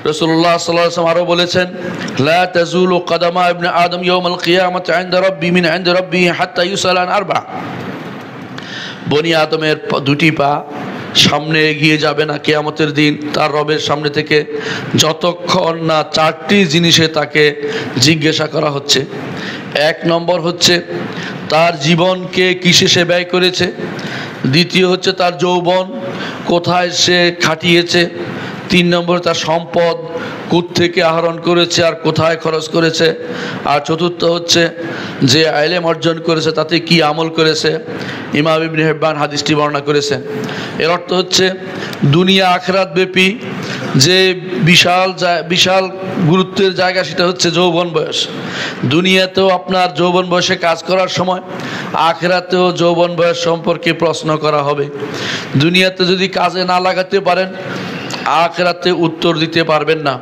রাসূলুল্লাহ সাল্লাল্লাহু আলাইহি ওয়াসাল্লাম আরো বলেছেন, লা তাজুলু কদামা ইবনে আদম ইয়াউমাল কিয়ামাতি ইনদা রাব্বি মিন ইনদি রাব্বিহি হাত্তা ইউসালা আন আরবা। বনি আদমের দুটি পা সামনে এগিয়ে যাবে না কিয়ামতের দিন তার রবের সামনে থেকে যতক্ষণ না চারটি জিনিসে তাকে জিজ্ঞাসা করা হচ্ছে। এক নম্বর হচ্ছে তার জীবনকে কিসে সে ব্যয় করেছে, দ্বিতীয় হচ্ছে তার যৌবন কোথায় সে খাটিয়েছে, তিন নম্বর তার সম্পদ কোত্থেকে আহরণ করেছে আর কোথায় খরচ করেছে, আর চতুর্থ হচ্ছে যে ইলম অর্জন করেছে তাতে কি আমল করেছে। ইমাম ইবনে হিব্বান হাদিসটি বর্ণনা করেছেন। এর অর্থ হচ্ছে দুনিয়া আখিরাত ব্যাপী যে বিশাল গুরুত্বের জায়গা সেটা হচ্ছে যৌবন বয়স। দুনিয়াতেও আপনার যৌবন বয়সে কাজ করার সময়, আখিরাতেও যৌবন বয়স সম্পর্কে প্রশ্ন করা হবে। দুনিয়াতে যদি কাজে না লাগাতে পারেন, আখিরাতে উত্তর দিতে পারবেন না।